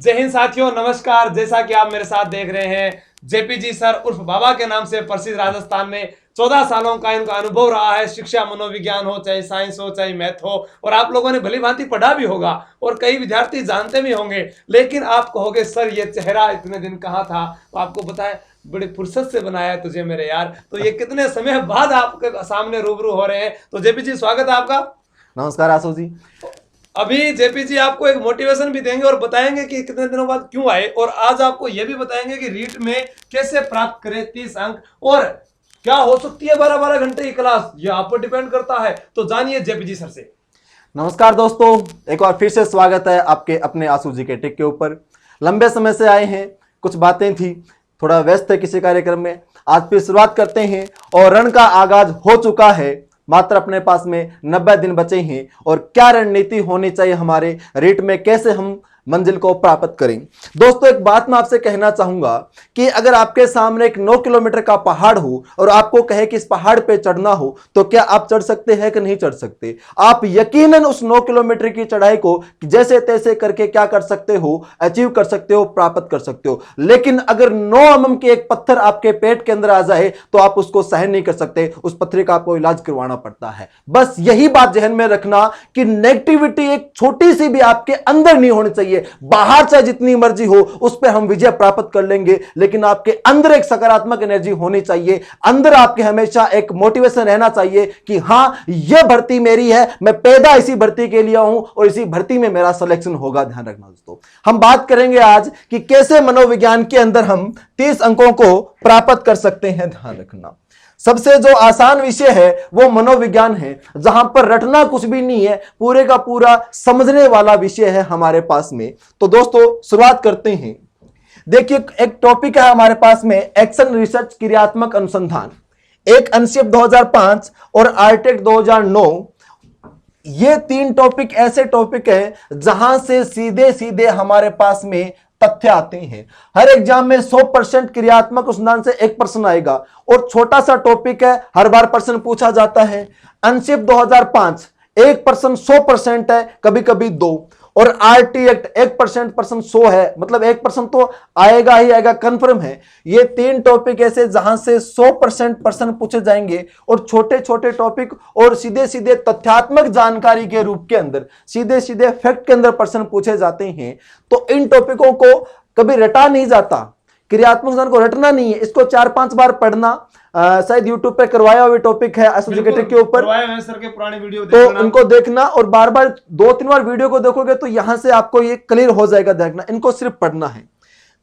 जय हिंद साथियों, नमस्कार। जैसा कि आप मेरे साथ देख रहे हैं, जेपीजी सर उर्फ बाबा के नाम से प्रसिद्ध राजस्थान में 14 सालों का इनका अनुभव रहा है। शिक्षा, मनोविज्ञान हो, चाहे साइंस हो, चाहे मैथ हो, और आप लोगों ने भली भांति पढ़ा भी होगा और कई विद्यार्थी जानते भी होंगे। लेकिन आप कहोगे सर ये चेहरा इतने दिन कहाँ था, तो आपको बताएं बड़ी फुर्सत से बनाया है तुझे मेरे यार। तो ये कितने समय बाद आपके सामने रूबरू हो रहे हैं। तो जेपीजी स्वागत है आपका। नमस्कार आशु जी। अभी जेपी जी आपको एक मोटिवेशन भी देंगे और बताएंगे कि कितने दिनों बाद क्यों आए, और आज आपको यह भी बताएंगे कि रीट में कैसे प्राप्त करें 30 अंक, और क्या हो सकती है 12-12 घंटे की क्लास, ये आप पर डिपेंड करता है। तो जानिए जेपी जी सर से। नमस्कार दोस्तों, एक बार फिर से स्वागत है आपके अपने आशु जी के टेक के ऊपर। लंबे समय से आए हैं, कुछ बातें थी, थोड़ा व्यस्त है किसी कार्यक्रम में। आज फिर शुरुआत करते हैं और रण का आगाज हो चुका है। मात्र अपने पास में 90 दिन बचे हैं और क्या रणनीति होनी चाहिए हमारे रीट में, कैसे हम मंजिल को प्राप्त करें। दोस्तों एक बात मैं आपसे कहना चाहूंगा कि अगर आपके सामने एक 9 किलोमीटर का पहाड़ हो और आपको कहे कि इस पहाड़ पे चढ़ना हो, तो क्या आप चढ़ सकते हैं कि नहीं चढ़ सकते? आप यकीनन उस 9 किलोमीटर की चढ़ाई को जैसे तैसे करके क्या कर सकते हो, अचीव कर सकते हो, प्राप्त कर सकते हो। लेकिन अगर 9 mm के एक पत्थर आपके पेट के अंदर आ जाए तो आप उसको सहन नहीं कर सकते, उस पत्थर का आपको इलाज करवाना पड़ता है। बस यही बात जहन में रखना कि नेगेटिविटी एक छोटी सी भी आपके अंदर नहीं होनी चाहिए। बाहर से जितनी मर्जी हो उस पर हम विजय प्राप्त कर लेंगे, लेकिन आपके अंदर एक सकारात्मक एनर्जी होनी चाहिए। अंदर आपके हमेशा एक मोटिवेशन रहना चाहिए कि हां यह भर्ती मेरी है, मैं पैदा इसी भर्ती के लिए हूं और इसी भर्ती में मेरा सिलेक्शन होगा। ध्यान रखना दोस्तों, हम बात करेंगे आज कि कैसे मनोविज्ञान के अंदर हम 30 अंकों को प्राप्त कर सकते हैं। ध्यान रखना, सबसे जो आसान विषय है वो मनोविज्ञान है, जहां पर रटना कुछ भी नहीं है, पूरे का पूरा समझने वाला विषय है हमारे पास में। तो दोस्तों शुरुआत करते हैं। देखिए एक टॉपिक है हमारे पास में, एक्शन रिसर्च क्रियात्मक अनुसंधान। एक अनशिप 2005 और आर्टेक 2009, ये 3 टॉपिक ऐसे टॉपिक है जहां से सीधे सीधे हमारे पास में तथ्य आते हैं। हर एग्जाम में 100% क्रियात्मक अनुसंधान से 1 प्रश्न आएगा और छोटा सा टॉपिक है, हर बार प्रश्न पूछा जाता है। अनशिप 2005 1 प्रश्न 100% है, कभी कभी 2, और आरटी एक्ट 1% प्रश्न 100 है, मतलब 1 प्रश्न तो आएगा ही आएगा, कंफर्म है। ये 3 टॉपिक ऐसे जहां से 100% प्रश्न पूछे जाएंगे और छोटे छोटे टॉपिक और सीधे सीधे तथ्यात्मक जानकारी के रूप के अंदर, सीधे सीधे फैक्ट के अंदर प्रश्न पूछे जाते हैं। तो इन टॉपिकों को कभी रटा नहीं जाता, क्रियात्मक ज्ञान को रटना नहीं है, इसको 4-5 बार पढ़ना। शायद YouTube पे करवाया हुआ टॉपिक है एसोसिएटेड के ऊपर, सर के पुराने वीडियो तो उनको देखना और बार बार 2-3 बार वीडियो को देखोगे तो यहां से आपको ये क्लियर हो जाएगा। देखना, इनको सिर्फ पढ़ना है।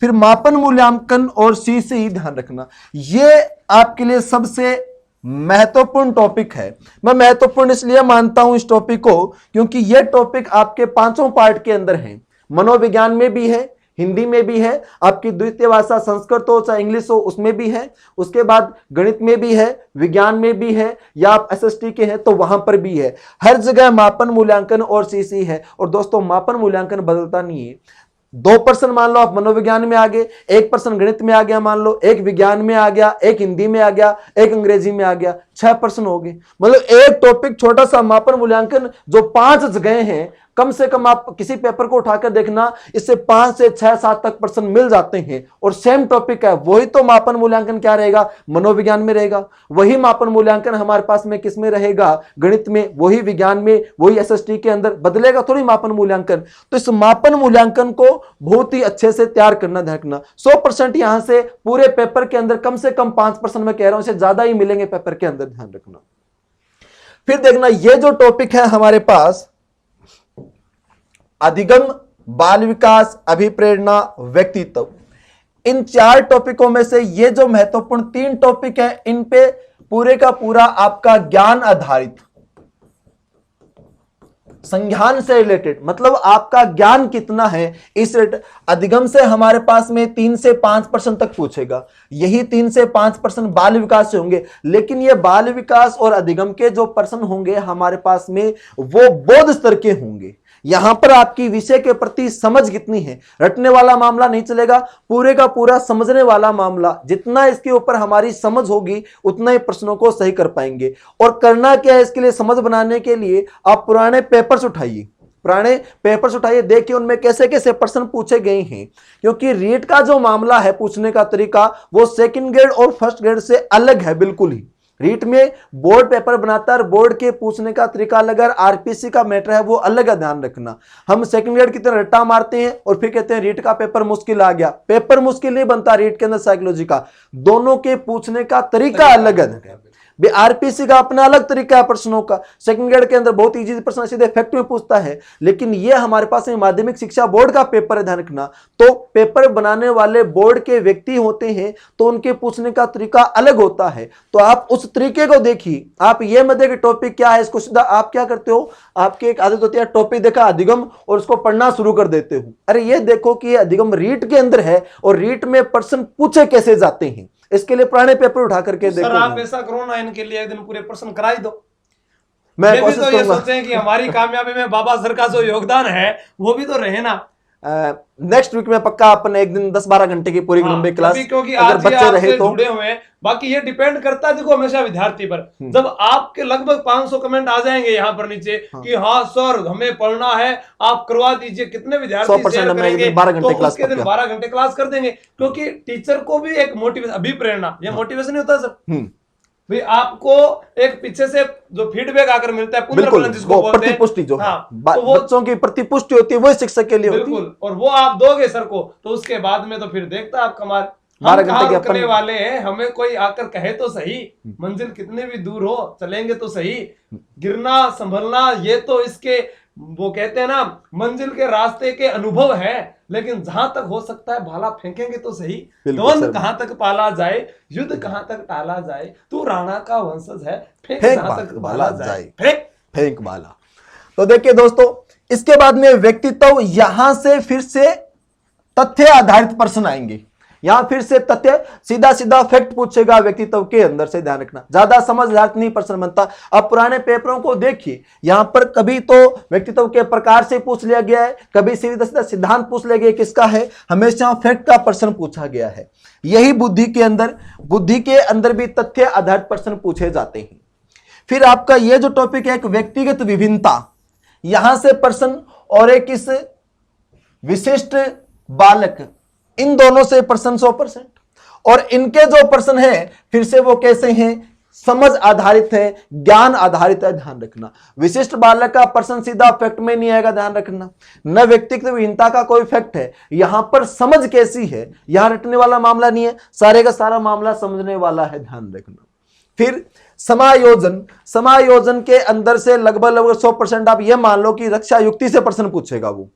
फिर मापन मूल्यांकन और CCE, ध्यान रखना, ये आपके लिए सबसे महत्वपूर्ण टॉपिक है। मैं महत्वपूर्ण इसलिए मानता हूं इस टॉपिक को क्योंकि यह टॉपिक आपके 5 पार्ट के अंदर है। मनोविज्ञान में भी है, हिंदी में भी है, आपकी द्वितीय भाषा संस्कृत हो चाहे इंग्लिश हो उसमें भी है, उसके बाद गणित में भी है, विज्ञान में भी है, या आप SST के हैं तो वहां पर भी है। हर जगह मापन मूल्यांकन और CC है। और दोस्तों मापन मूल्यांकन बदलता नहीं है। 2 प्रश्न मान लो आप मनोविज्ञान में आ गए, 1 प्रश्न गणित में आ गया, मान लो 1 विज्ञान में आ गया, 1 हिंदी में आ गया, 1 अंग्रेजी में आ गया, 6 प्रश्न हो गए। मतलब एक टॉपिक छोटा सा मापन मूल्यांकन जो 5 जगह हैं, कम से कम आप किसी पेपर को उठाकर देखना, इससे 5 से 6-7 तक प्रश्न मिल जाते हैं और सेम टॉपिक है। वही तो मापन मूल्यांकन क्या रहेगा, मनोविज्ञान में रहेगा। वही मापन मूल्यांकन हमारे पास में किस में रहेगा, गणित में, वही विज्ञान में, वही SST के अंदर, बदलेगा थोड़ी मापन मूल्यांकन। तो इस मापन मूल्यांकन को बहुत ही अच्छे से तैयार करना, देखना 100% यहां से पूरे पेपर के अंदर कम से कम 5 प्रश्न मैं कह रहा हूं, इससे ज्यादा ही मिलेंगे पेपर के अंदर, ध्यान रखना। फिर देखना ये जो टॉपिक है हमारे पास, अधिगम, बाल विकास, अभिप्रेरणा, व्यक्तित्व, इन 4 टॉपिकों में से ये जो महत्वपूर्ण 3 टॉपिक है, इन पे पूरे का पूरा आपका ज्ञान आधारित, संज्ञान से रिलेटेड, मतलब आपका ज्ञान कितना है इस अधिगम से हमारे पास में 3 से 5 प्रश्न तक पूछेगा। यही 3 से 5 प्रश्न बाल विकास से होंगे, लेकिन ये बाल विकास और अधिगम के जो प्रश्न होंगे हमारे पास में वो बौद्ध स्तर के होंगे। यहां पर आपकी विषय के प्रति समझ कितनी है, रटने वाला मामला नहीं चलेगा, पूरे का पूरा समझने वाला मामला। जितना इसके ऊपर हमारी समझ होगी उतना ही प्रश्नों को सही कर पाएंगे। और करना क्या है इसके लिए, समझ बनाने के लिए आप पुराने पेपर्स उठाइए, पुराने पेपर्स उठाइए, देखिए उनमें कैसे कैसे प्रश्न पूछे गए हैं, क्योंकि रीट का जो मामला है पूछने का तरीका वो सेकंड ग्रेड और फर्स्ट ग्रेड से अलग है बिल्कुल ही। रीट में बोर्ड पेपर बनाता है और बोर्ड के पूछने का तरीका अलग है, आरपीसी का मैटर है वो अलग है, ध्यान रखना। हम सेकंड ग्रेड की तरह रट्टा मारते हैं और फिर कहते हैं रीट का पेपर मुश्किल आ गया। पेपर मुश्किल नहीं बनता रीट के अंदर साइकोलॉजी का, दोनों के पूछने का तरीका अलग है। आरपीसी का अपना अलग तरीका है प्रश्नों का, सेकंड ग्रेड के अंदर बहुत इजी प्रश्न सीधे फैक्ट में पूछता है, लेकिन ये हमारे पास माध्यमिक शिक्षा बोर्ड का पेपर है, ध्यान रखना। तो पेपर बनाने वाले बोर्ड के व्यक्ति होते हैं तो उनके पूछने का तरीका अलग होता है, तो आप उस तरीके को देखिए। आप ये मत देखिए टॉपिक क्या है, इसको सीधा आप क्या करते हो, आपकी एक आदत होती है टॉपिक देखा अधिगम और उसको पढ़ना शुरू कर देते हो। अरे ये देखो कि ये अधिगम रीट के अंदर है और रीट में प्रश्न पूछे कैसे जाते हैं, इसके लिए पुराने पेपर उठा करके देखो। सर आप ऐसा करो ना, इनके लिए एक दिन पूरे प्रश्न कराई दो। मैं भी तो ये सोचें कि हमारी कामयाबी में बाबा सर का जो योगदान है वो भी तो रहे ना। नेक्स्ट वीक में पक्का अपन एक दिन 10-12 घंटे की पूरी लंबी क्लास, क्योंकि अगर आज बच्चे रहे तो जुड़े हुए हैं। बाकी ये डिपेंड करता है देखो हमेशा विद्यार्थी पर। जब आपके लगभग 500 कमेंट आ जाएंगे यहाँ पर नीचे कि हाँ सर हमें पढ़ना है, आप करवा दीजिए, कितने विद्यार्थी शेयर करेंगे तो उसके दिन 12 घंटे क्लास कर देंगे। क्योंकि टीचर को भी एक मोटिवेशन, अभिप्रेरणा, ये मोटिवेशन नहीं होता सर भाई, आपको एक पीछे से जो फीडबैक आकर मिलता है, पुनर्फलन जिसको बोलते हैं, प्रतिपुष्टि जो हाँ, तो वो बच्चों की प्रतिपुष्टि होती है, वो शिक्षक के लिए होती है। बिल्कुल, और वो आप दोगे सर को तो उसके बाद में तो फिर देखता आपका मार। हम कहाँ रुकने वाले हैं, हमें कोई आकर कहे तो सही, मंजिल कितने भी दूर हो चलेंगे तो सही, गिरना संभलना ये तो इसके वो कहते हैं ना मंजिल के रास्ते के अनुभव है, लेकिन जहां तक हो सकता है भाला फेंकेंगे तो सही। द्वंद कहां तक पाला जाए, युद्ध कहां तक टाला जाए, तू राणा का वंशज है, फेंक जहां तक भाला जाए, फेंक भाला। तो देखिए दोस्तों, इसके बाद में व्यक्तित्व, यहां से फिर से तथ्य आधारित प्रश्न आएंगे। यहां फिर से तथ्य, सीधा सीधा फैक्ट पूछेगा व्यक्तित्व के अंदर से, ध्यान रखना, ज्यादा समझ नहीं प्रश्न बनता। अब पुराने पेपरों को देखिए, यहां पर कभी तो व्यक्तित्व के प्रकार से पूछ लिया गया है, कभी सीधा सीधा सिद्धांत पूछ लिया गया किसका है, हमेशा फैक्ट का प्रश्न पूछा गया है। यही बुद्धि के अंदर भी तथ्य आधारित प्रश्न पूछे जाते हैं। फिर आपका यह जो टॉपिक है एक व्यक्तिगत विभिन्नता, यहां से प्रश्न और एक इस विशिष्ट बालक, इन दोनों से प्रश्न 100%। और इनके जो प्रश्न हैं फिर से वो कैसे हैं, समझ आधारित है, ज्ञान आधारित है, ध्यान रखना। विशिष्ट बालक का प्रश्न सीधा फैक्ट में नहीं आएगा, ध्यान रखना। न व्यक्तिगत विभिन्नता का कोई फैक्ट है, यहां पर समझ कैसी है, यहां रटने वाला मामला नहीं है, सारे का सारा मामला समझने वाला है, ध्यान रखना। फिर समायोजन के अंदर से लगभग 100% आप यह मान लो कि रक्षा युक्ति से प्रश्न पूछेगा वो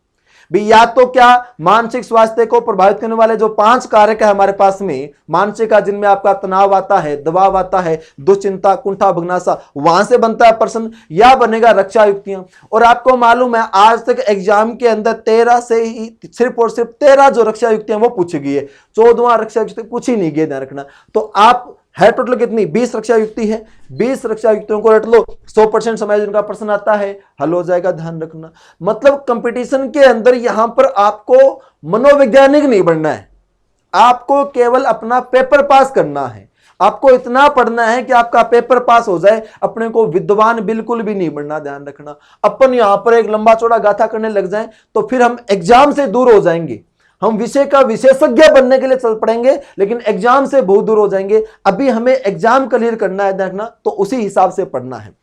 भी, या तो क्या मानसिक स्वास्थ्य को प्रभावित करने वाले जो 5 कारक है हमारे पास में मानसिक का, जिनमें आपका तनाव आता है, दबाव आता है, दुश्चिंता, कुंठा, भग्नाशा, वहां से बनता है प्रश्न, या बनेगा रक्षा युक्तियां। और आपको मालूम है आज तक एग्जाम के अंदर 13 से ही सिर्फ और सिर्फ 13 जो रक्षा युक्तियां वो पूछी गई है, 14वां रक्षा युक्ति पूछी नहीं गई, ध्यान रखना। तो आप है टोटल कितनी, 20 रक्षा युक्ति है, 20 रक्षा युक्तियों को रट लो, 100% समायोजन का प्रश्न आता है, हल हो जाएगा, ध्यान रखना। मतलब कंपटीशन के अंदर यहां पर आपको मनोवैज्ञानिक नहीं बनना है, आपको केवल अपना पेपर पास करना है। आपको इतना पढ़ना है कि आपका पेपर पास हो जाए, अपने को विद्वान बिल्कुल भी नहीं बनना, ध्यान रखना। अपन यहां पर एक लंबा चौड़ा गाथा करने लग जाएं तो फिर हम एग्जाम से दूर हो जाएंगे, हम विषय का विशेषज्ञ बनने के लिए चल पड़ेंगे लेकिन एग्जाम से बहुत दूर हो जाएंगे। अभी हमें एग्जाम क्लियर करना है, देखना, तो उसी हिसाब से पढ़ना है।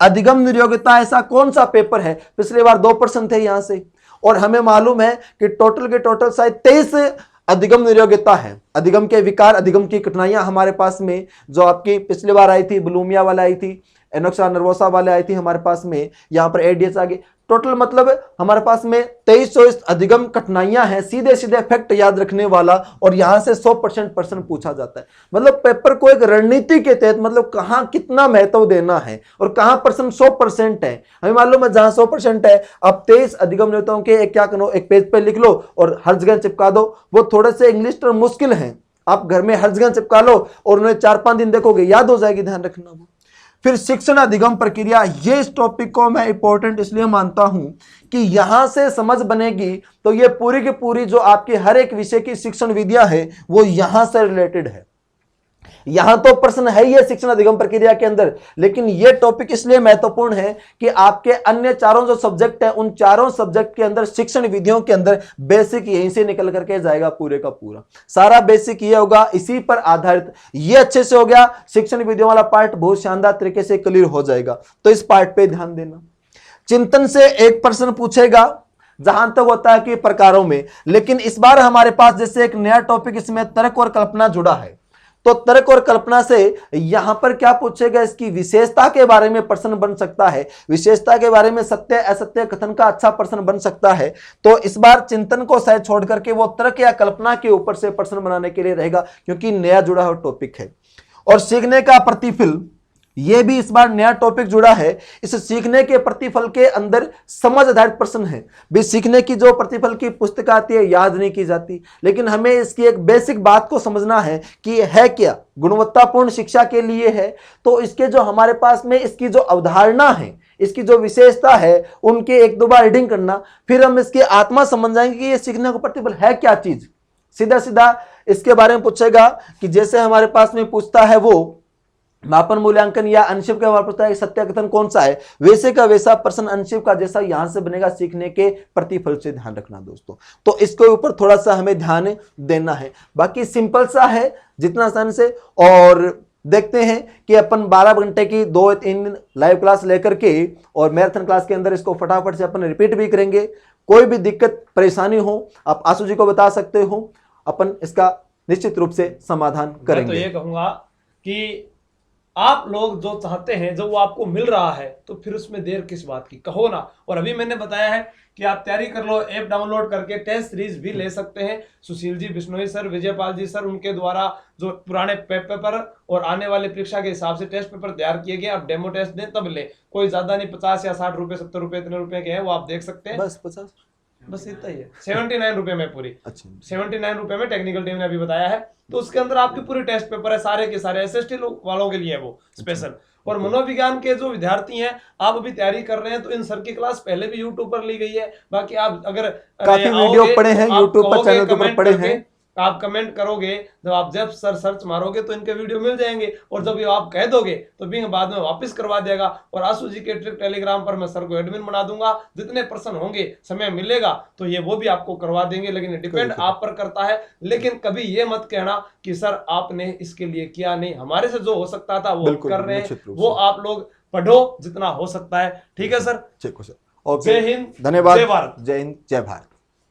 अधिगम नियोगिता ऐसा कौन सा पेपर है, पिछली बार 2 प्रश्न थे यहां से, और हमें मालूम है कि टोटल के टोटल शायद 23 अधिगम नियोगिता है। अधिगम के विकार, अधिगम की कठिनाइयां हमारे पास में जो आपकी पिछली बार आई थी, बुलूमिया वाला आई थी, एनोक्सा नर्वोसा वाले आई थी हमारे पास में, यहाँ पर एडीएस आ गई। टोटल मतलब हमारे पास में 23 अधिगम कठिनाइयां हैं, सीधे सीधे फैक्ट याद रखने वाला, और यहां से 100% प्रश्न पूछा जाता है। मतलब पेपर को एक रणनीति के तहत, मतलब कहां कितना महत्व देना है और कहां प्रश्न 100% है, हमें मालूम है। जहां 100% है, अब 23 अधिगम नियोगिताओं के एक क्या करो, एक पेज पे लिख लो और हर जगह चिपका दो। वो थोड़े से इंग्लिश टर्म मुश्किल है, आप घर में हर जगह चिपका लो और उन्हें 4-5 दिन देखोगे, याद हो जाएगी, ध्यान रखना। वो फिर शिक्षण अधिगम प्रक्रिया, ये इस टॉपिक को मैं इंपॉर्टेंट इसलिए मानता हूं कि यहां से समझ बनेगी तो ये पूरी की पूरी जो आपकी हर एक विषय की शिक्षण विद्या है वो यहां से रिलेटेड है। यहां तो प्रश्न है ही शिक्षण अधिगम प्रक्रिया के अंदर, लेकिन यह टॉपिक इसलिए महत्वपूर्ण है कि आपके अन्य चारों जो सब्जेक्ट है उन चारों सब्जेक्ट के अंदर शिक्षण विधियों के अंदर बेसिक यहीं से निकल करके जाएगा, पूरे का पूरा सारा बेसिक ये होगा, इसी पर आधारित। ये अच्छे से हो गया, शिक्षण विधियों वाला पार्ट बहुत शानदार तरीके से क्लियर हो जाएगा, तो इस पार्ट पे ध्यान देना। चिंतन से एक प्रश्न पूछेगा जहां तक होता है कि प्रकारों में, लेकिन इस बार हमारे पास जैसे एक नया टॉपिक इसमें तर्क और कल्पना जुड़ा है, तो तर्क और कल्पना से यहां पर क्या पूछेगा, इसकी विशेषता के बारे में प्रश्न बन सकता है, विशेषता के बारे में सत्य असत्य कथन का अच्छा प्रश्न बन सकता है। तो इस बार चिंतन को शायद छोड़ करके वो तर्क या कल्पना के ऊपर से प्रश्न बनाने के लिए रहेगा, क्योंकि नया जुड़ा हुआ टॉपिक है। और सीखने का प्रतिफल, यह भी इस बार नया टॉपिक जुड़ा है। इस सीखने के प्रतिफल के अंदर समझ आधारित प्रश्न है। भी सीखने की जो प्रतिफल की पुस्तक आती है याद नहीं की जाती, लेकिन हमें इसकी एक बेसिक बात को समझना है कि है क्या, गुणवत्तापूर्ण शिक्षा के लिए है। तो इसके जो हमारे पास में इसकी जो अवधारणा है, इसकी जो विशेषता है, उनके एक दो बार रीडिंग करना, फिर हम इसकी आत्मा समझ जाएंगे कि ये सीखने का प्रतिफल है क्या चीज। सीधा सीधा इसके बारे में पूछेगा कि जैसे हमारे पास में पूछता है वो मापन मूल्यांकन या अनशिप का पूछता है सत्य कथन कौन सा है, वैसे का वैसा प्रश्न अनशिप का जैसा यहां से बनेगा, सीखने के प्रतिफल से ध्यान रखना दोस्तों। तो इसके ऊपर थोड़ा सा हमें ध्यान देना है, बाकी सिंपल सा है जितना आसान से। और देखते हैं कि अपन 12 घंटे की 2-3 दिन लाइव क्लास लेकर के और मैराथन क्लास के अंदर इसको फटाफट से अपन रिपीट भी करेंगे। कोई भी दिक्कत परेशानी हो आप आशु जी को बता सकते हो, अपन इसका निश्चित रूप से समाधान करेंगे। मैं तो ये कहूंगा कि आप लोग जो चाहते हैं, जो वो आपको मिल रहा है, तो फिर उसमें देर किस बात की, कहो ना। और अभी मैंने बताया है कि आप तैयारी कर लो, ऐप डाउनलोड करके टेस्ट सीरीज भी ले सकते हैं। सुशील जी, बिश्नोई सर, विजयपाल जी सर, उनके द्वारा जो पुराने पेपर और आने वाले परीक्षा के हिसाब से टेस्ट पेपर तैयार किए गए, आप डेमो टेस्ट दें तब ले, कोई ज्यादा नहीं, 50 या 60 रुपए 70 रुपए इतने रुपए के हैं, वो आप देख सकते हैं। बस 50 बस इतना ही है, 79 रुपए में पूरी। अच्छा 79 रुपए में टेक्निकल टीम ने अभी बताया है। तो उसके अंदर आपकी पूरी टेस्ट पेपर है, सारे के सारे SST वालों के लिए है वो स्पेशल। और मनोविज्ञान के जो विद्यार्थी हैं, आप अभी तैयारी कर रहे हैं, तो इन सर की क्लास पहले भी यूट्यूब पर ली गई है। बाकी आप अगर काफी वीडियो पड़े हैं यूट्यूब पर, चैनल पर पड़े हैं, आप कमेंट करोगे, जब सर सर्च मारोगे तो इनके वीडियो मिल जाएंगे। और जब ये आप कह दोगे तो भी बाद में वापस करवा देगा। और आशु जी के ट्रिक टेलीग्राम पर मैं सर को एडमिन बना दूंगा, जितने प्रश्न होंगे, समय मिलेगा तो ये वो भी आपको करवा देंगे। लेकिन डिपेंड आप पर करता है। लेकिन कभी ये मत कहना कि सर आपने इसके लिए किया नहीं, हमारे से जो हो सकता था वो कर रहे हैं, वो आप लोग पढ़ो जितना हो सकता है। ठीक है सर, ठीक है सर, जय हिंद, धन्यवाद, जय भारत। जय हिंद, जय भारत।